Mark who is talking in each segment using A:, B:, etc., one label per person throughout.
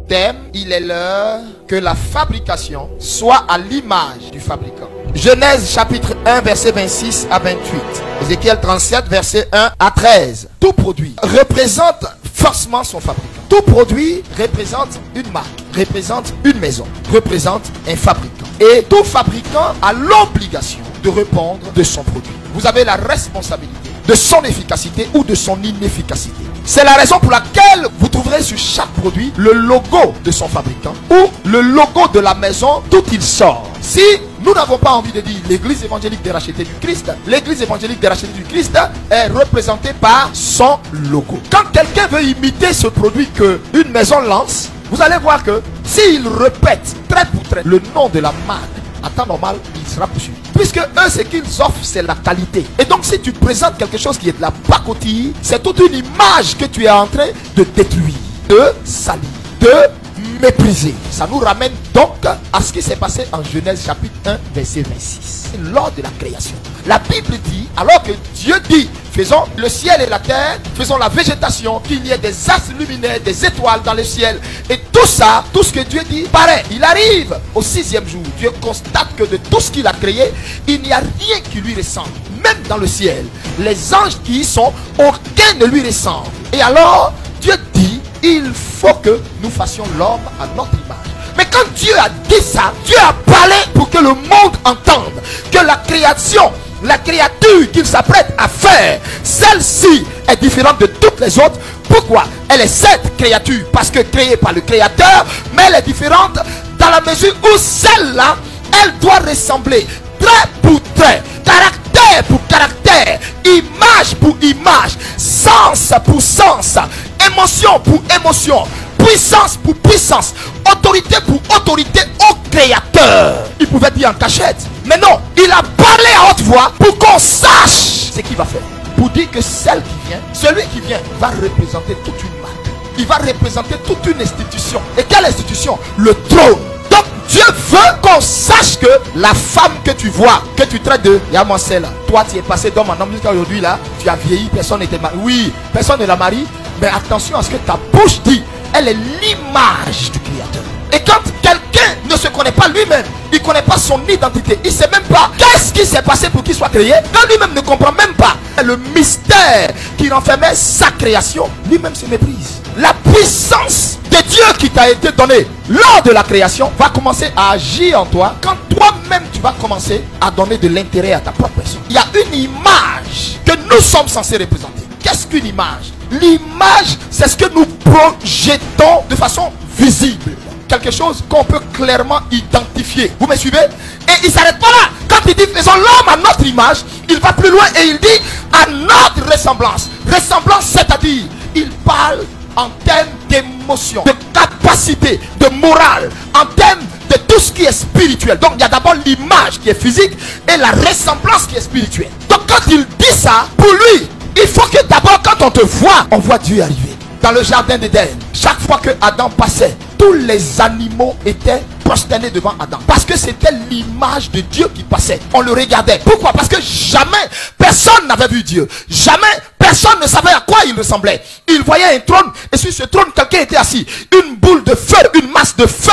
A: thème, il est l'heure que la fabrication soit à l'image du fabricant. Genèse chapitre 1 verset 26 à 28. Ézéchiel 37 verset 1 à 13. Tout produit représente forcément son fabricant. Tout produit représente une marque, représente une maison, représente un fabricant. Et tout fabricant a l'obligation de répondre de son produit. Vous avez la responsabilité de son efficacité ou de son inefficacité. C'est la raison pour laquelle vous trouverez sur chaque produit le logo de son fabricant ou le logo de la maison d'où il sort. Si nous n'avons pas envie de dire l'église évangélique des rachetés du Christ, l'église évangélique des rachetés du Christ est représentée par son logo. Quand quelqu'un veut imiter ce produit qu'une maison lance, vous allez voir que s'il répète trait pour trait le nom de la marque, à temps normal, il sera poursuivi. Puisque eux, ce qu'ils offrent, c'est la qualité. Et donc, si tu présentes quelque chose qui est de la pacotille, c'est toute une image que tu es en train de détruire, de salir, de mépriser. Ça nous ramène donc à ce qui s'est passé en Genèse chapitre 1, verset 26. Lors de la création, la Bible dit, alors que Dieu dit, faisons le ciel et la terre, faisons la végétation, qu'il y ait des astres luminaires, des étoiles dans le ciel. Et tout ça, tout ce que Dieu dit, paraît. Il arrive au 6e jour. Dieu constate que de tout ce qu'il a créé, il n'y a rien qui lui ressemble. Même dans le ciel, les anges qui y sont, aucun ne lui ressemble. Et alors, Dieu dit, il faut que nous fassions l'homme à notre image. Mais quand Dieu a dit ça, Dieu a parlé pour que le monde entende que la création, la créature qu'il s'apprête à faire, celle-ci est différente de toutes les autres. Pourquoi? Elle est cette créature parce que créée par le Créateur, mais elle est différente dans la mesure où celle-là, elle doit ressembler trait pour trait, caractère pour caractère, image pour image, sens pour sens, émotion pour émotion, puissance pour puissance, autorité pour autorité au Créateur. Il pouvait dire en cachette, mais non, il a parlé à haute voix pour qu'on sache ce qu'il va faire. Pour dire que celle qui vient, celui qui vient va représenter toute une marque. Il va représenter toute une institution. Et quelle institution? Le trône. Donc Dieu veut qu'on sache que la femme que tu vois, que tu traites de Yamancé là, toi tu es passé d'homme en homme jusqu'à aujourd'hui là, tu as vieilli, personne n'était marié. Oui, personne ne l'a marié, mais attention à ce que ta bouche dit. Elle est l'image du Créateur. Et quand quelqu'un ne se connaît pas lui-même, il ne connaît pas son identité, il ne sait même pas qu'est-ce qui s'est passé pour qu'il soit créé, quand lui-même ne comprend même pas le mystère qui renfermait sa création, lui-même se méprise. La puissance de Dieu qui t'a été donnée lors de la création va commencer à agir en toi quand toi-même tu vas commencer à donner de l'intérêt à ta propre personne. Il y a une image que nous sommes censés représenter. Qu'est-ce qu'une image? L'image, c'est ce que nous projetons de façon visible. Quelque chose qu'on peut clairement identifier. Vous me suivez? Et il ne s'arrête pas là. Quand il dit faisons l'homme à notre image, il va plus loin et il dit à notre ressemblance. Ressemblance, c'est-à-dire, il parle en termes d'émotion, de capacité, de morale, en termes de tout ce qui est spirituel. Donc il y a d'abord l'image qui est physique et la ressemblance qui est spirituelle. Donc quand il dit ça, pour lui, il faut que d'abord quand on te voit, on voit Dieu arriver. Dans le jardin d'Éden, chaque fois que Adam passait, tous les animaux étaient prosternés devant Adam. Parce que c'était l'image de Dieu qui passait. On le regardait. Pourquoi? Parce que jamais personne n'avait vu Dieu. Jamais personne ne savait à quoi il ressemblait. Il voyait un trône et sur ce trône, quelqu'un était assis. Une boule de feu, une masse de feu.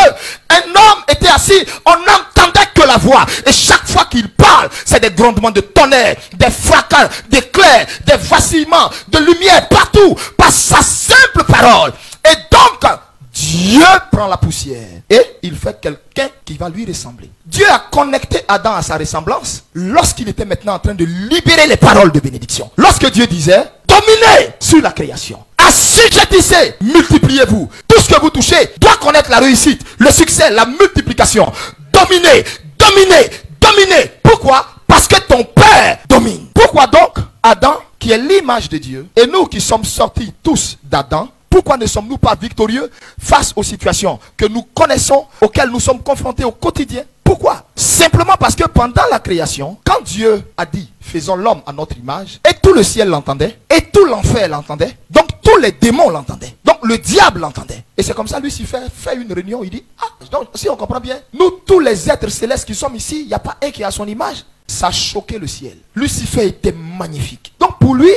A: Un homme était assis. On n'entendait que la voix. Et chaque fois qu'il parle, c'est des grondements de tonnerre, des fracas, des éclairs, des vacillements, de lumière partout. Par sa simple parole. Et donc, Dieu prend la poussière et il fait quelqu'un qui va lui ressembler. Dieu a connecté Adam à sa ressemblance lorsqu'il était maintenant en train de libérer les paroles de bénédiction. Lorsque Dieu disait, dominez sur la création. Assujettissez, multipliez-vous. Tout ce que vous touchez doit connaître la réussite, le succès, la multiplication. Dominez, dominez, dominez. Pourquoi? Parce que ton Père domine. Pourquoi donc Adam, qui est l'image de Dieu, et nous qui sommes sortis tous d'Adam, pourquoi ne sommes-nous pas victorieux face aux situations que nous connaissons, auxquelles nous sommes confrontés au quotidien? Pourquoi? Simplement parce que pendant la création, quand Dieu a dit faisons l'homme à notre image, et tout le ciel l'entendait, et tout l'enfer l'entendait, donc tous les démons l'entendaient, donc le diable l'entendait. Et c'est comme ça Lucifer fait une réunion, il dit, ah, donc si on comprend bien, nous tous les êtres célestes qui sommes ici, il n'y a pas un qui a son image. Ça choquait le ciel. Lucifer était magnifique. Donc pour lui,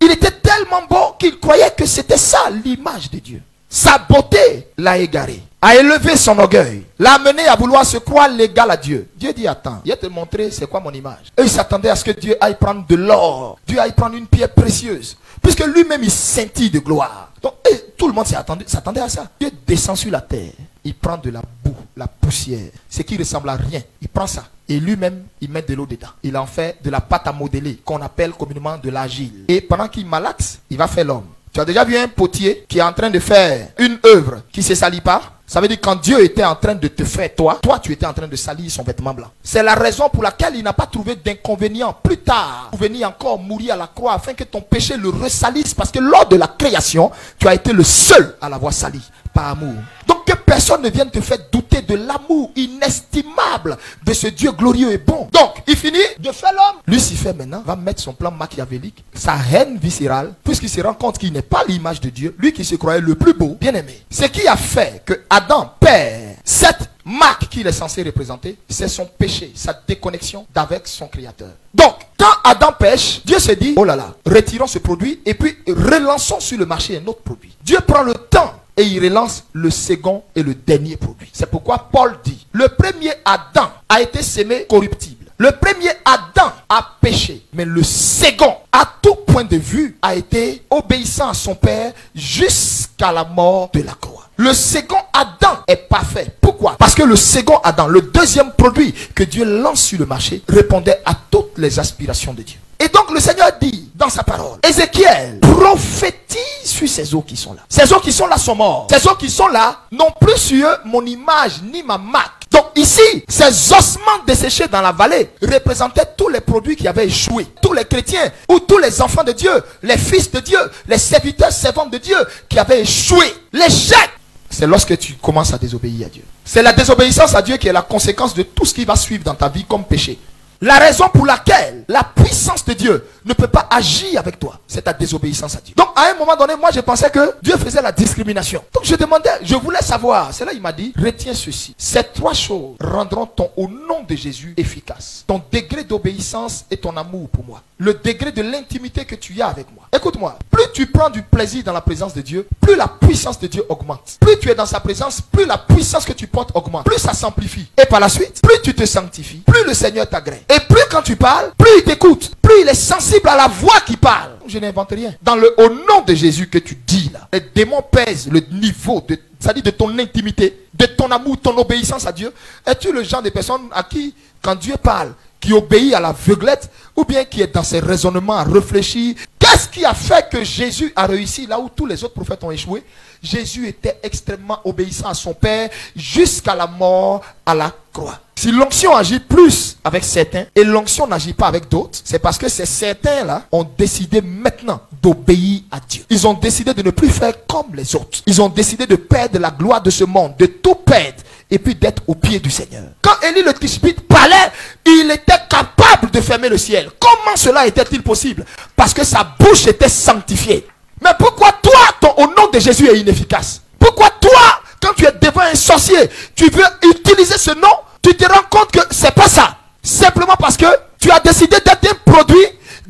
A: il était tellement beau qu'il croyait que c'était ça l'image de Dieu. Sa beauté l'a égaré, a élevé son orgueil, l'a amené à vouloir se croire l'égal à Dieu. Dieu dit, attends, je vais te montrer c'est quoi mon image. Et il s'attendait à ce que Dieu aille prendre de l'or, Dieu aille prendre une pierre précieuse, puisque lui-même il scintille de gloire. Donc tout le monde s'attendait à ça. Dieu descend sur la terre, il prend de la boue, la poussière, ce qui ressemble à rien. Il prend ça et lui-même il met de l'eau dedans. Il en fait de la pâte à modeler qu'on appelle communément de l'argile. Et pendant qu'il malaxe, il va faire l'homme. Tu as déjà vu un potier qui est en train de faire une œuvre qui ne se salit pas? Ça veut dire quand Dieu était en train de te faire toi tu étais en train de salir son vêtement blanc. C'est la raison pour laquelle il n'a pas trouvé d'inconvénient plus tard pour venir encore mourir à la croix afin que ton péché le ressalisse. Parce que lors de la création, tu as été le seul à l'avoir sali par amour. Donc que personne ne vienne te faire douter de l'amour inestimable de ce Dieu glorieux et bon. Donc il finit de faire l'homme. Lucifer maintenant va mettre son plan machiavélique, sa haine viscérale, puisqu'il se rend compte qu'il n'est pas l'image de Dieu, lui qui se croyait le plus beau, bien aimé. Ce qui a fait que Adam perd cette marque qu'il est censé représenter, c'est son péché, sa déconnexion d'avec son créateur. Donc, quand Adam pêche, Dieu se dit, oh là là, retirons ce produit et puis relançons sur le marché un autre produit. Dieu prend le temps et il relance le second et le dernier produit. C'est pourquoi Paul dit, le premier Adam a été sémé corruptible. Le premier Adam a péché, mais le second, à tout point de vue, a été obéissant à son père jusqu'à la mort de la croix. Le second Adam est parfait. Pourquoi? Parce que le second Adam, le deuxième produit que Dieu lance sur le marché, répondait à toutes les aspirations de Dieu. Et donc le Seigneur dit dans sa parole, Ézéchiel prophétise sur ces eaux qui sont là. Ces eaux qui sont là sont mortes. Ces eaux qui sont là n'ont plus sur eux mon image ni ma marque. Donc ici, ces ossements desséchés dans la vallée représentaient tous les produits qui avaient échoué. Tous les chrétiens ou tous les enfants de Dieu, les fils de Dieu, les serviteurs, servantes de Dieu qui avaient échoué. L'échec, c'est lorsque tu commences à désobéir à Dieu. C'est la désobéissance à Dieu qui est la conséquence de tout ce qui va suivre dans ta vie comme péché. La raison pour laquelle la puissance de Dieu ne peut pas agir avec toi, c'est ta désobéissance à Dieu. Donc à un moment donné, moi je pensais que Dieu faisait la discrimination. Donc je demandais, je voulais savoir. C'est là il m'a dit, retiens ceci. Ces trois choses rendront au nom de Jésus efficace. Ton degré d'obéissance et ton amour pour moi. Le degré de l'intimité que tu as avec moi. Écoute-moi, plus tu prends du plaisir dans la présence de Dieu, plus la puissance de Dieu augmente. Plus tu es dans sa présence, plus la puissance que tu portes augmente. Plus ça s'amplifie. Et par la suite, plus tu te sanctifies, plus le Seigneur t'agrée. Et plus quand tu parles, plus il t'écoute, plus il est sensible à la voix qui parle. Je n'invente rien. Au nom de Jésus que tu dis là, les démons pèsent le niveau de, c'est-à-dire de ton intimité, de ton amour, ton obéissance à Dieu. Es-tu le genre de personne à qui, quand Dieu parle, qui obéit à l'aveuglette, ou bien qui est dans ses raisonnements à réfléchir? Qu'est-ce qui a fait que Jésus a réussi là où tous les autres prophètes ont échoué? Jésus était extrêmement obéissant à son Père jusqu'à la mort à la croix. Si l'onction agit plus avec certains et l'onction n'agit pas avec d'autres, c'est parce que ces certains-là ont décidé maintenant d'obéir à Dieu. Ils ont décidé de ne plus faire comme les autres. Ils ont décidé de perdre la gloire de ce monde, de tout perdre et puis d'être au pied du Seigneur. Quand Élie le Tishbite parlait, il était capable de fermer le ciel. Comment cela était-il possible? Parce que sa bouche était sanctifiée. Mais pourquoi toi, au nom de Jésus est inefficace? Pourquoi toi, quand tu es devant un sorcier, tu veux utiliser ce nom? Tu te rends compte que c'est pas ça. Simplement parce que tu as décidé d'être un produit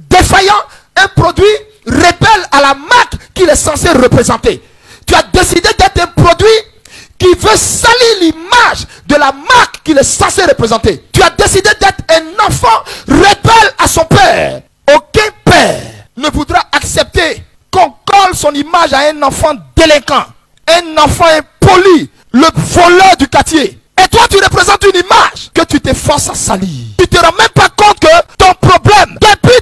A: défaillant, un produit rebelle à la marque qu'il est censé représenter. Tu as décidé d'être un produit qui veut salir l'image de la marque qu'il est censé représenter. Tu as décidé d'être un enfant rebelle à son père. Aucun père ne voudra accepter qu'on colle son image à un enfant délinquant, un enfant impoli, le voleur du quartier. Et toi, tu représentes une image que tu t'efforces à salir. Tu ne te rends même pas compte que ton problème, depuis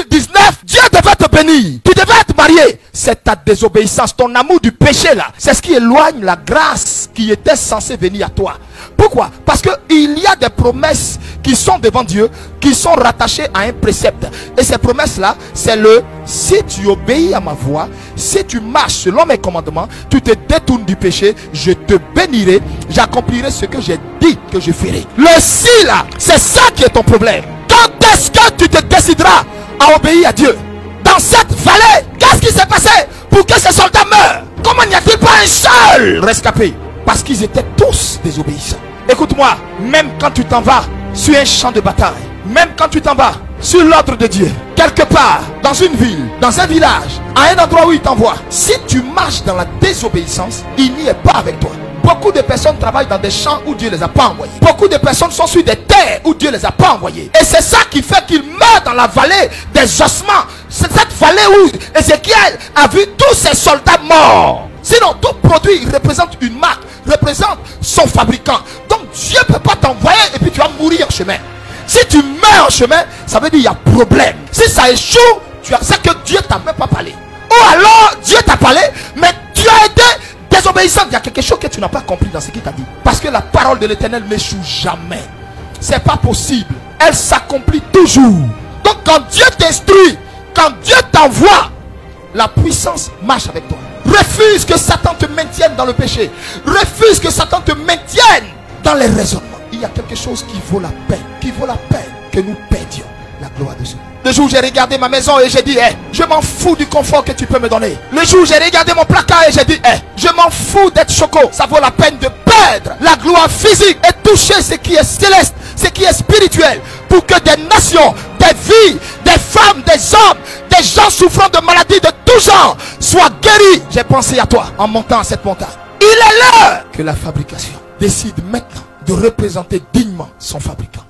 A: 2019, Dieu devait te bénir. Tu devais être marié. C'est ta désobéissance, ton amour du péché là. C'est ce qui éloigne la grâce qui était censée venir à toi. Pourquoi? Parce qu'il y a des promesses qui sont devant Dieu, qui sont rattachées à un précepte. Et ces promesses-là, c'est le si tu obéis à ma voix, si tu marches selon mes commandements, tu te détournes du péché, je te bénirai, j'accomplirai ce que j'ai dit que je ferai. Le si là, c'est ça qui est ton problème. Quand est-ce que tu te décideras à obéir à Dieu? Dans cette vallée, qu'est-ce qui s'est passé pour que ces soldats meurent? Comment n'y a-t-il pas un seul rescapé? Parce qu'ils étaient tous désobéissants. Écoute-moi, même quand tu t'en vas sur un champ de bataille, même quand tu t'en vas sur l'ordre de Dieu, quelque part, dans une ville, dans un village, à un endroit où il t'envoie, si tu marches dans la désobéissance, il n'y est pas avec toi. Beaucoup de personnes travaillent dans des champs où Dieu les a pas envoyés. Beaucoup de personnes sont sur des terres où Dieu les a pas envoyés. Et c'est ça qui fait qu'ils meurent dans la vallée des ossements. C'est cette vallée où Ézéchiel a vu tous ses soldats morts. Sinon, tout produit représente une marque, représente son fabricant. Donc Dieu ne peut pas t'envoyer et puis tu vas mourir en chemin. Si tu meurs en chemin, ça veut dire qu'il y a problème. Si ça échoue, tu sais que Dieu t'a même pas parlé. Ou alors Dieu t'a parlé, mais tu as été désobéissant. Il y a quelque chose que tu n'as pas compris dans ce qu'il t'a dit. Parce que la parole de l'Éternel n'échoue jamais. C'est pas possible. Elle s'accomplit toujours. Donc quand Dieu t'instruit, quand Dieu t'envoie, la puissance marche avec toi. Refuse que Satan te maintienne dans le péché. Refuse que Satan te maintienne dans les raisonnements. Il y a quelque chose qui vaut la peine que nous perdions la gloire de Dieu. Le jour où j'ai regardé ma maison et j'ai dit, je m'en fous du confort que tu peux me donner. Le jour où j'ai regardé mon placard et j'ai dit, je m'en fous d'être choco. Ça vaut la peine de perdre la gloire physique et toucher ce qui est céleste, ce qui est spirituel, pour que des nations, des vies, des femmes, des hommes, des gens souffrant de maladies de tout genre soient guéris. J'ai pensé à toi en montant à cette montagne. Il est l'heure que la fabrication décide maintenant de représenter dignement son fabricant.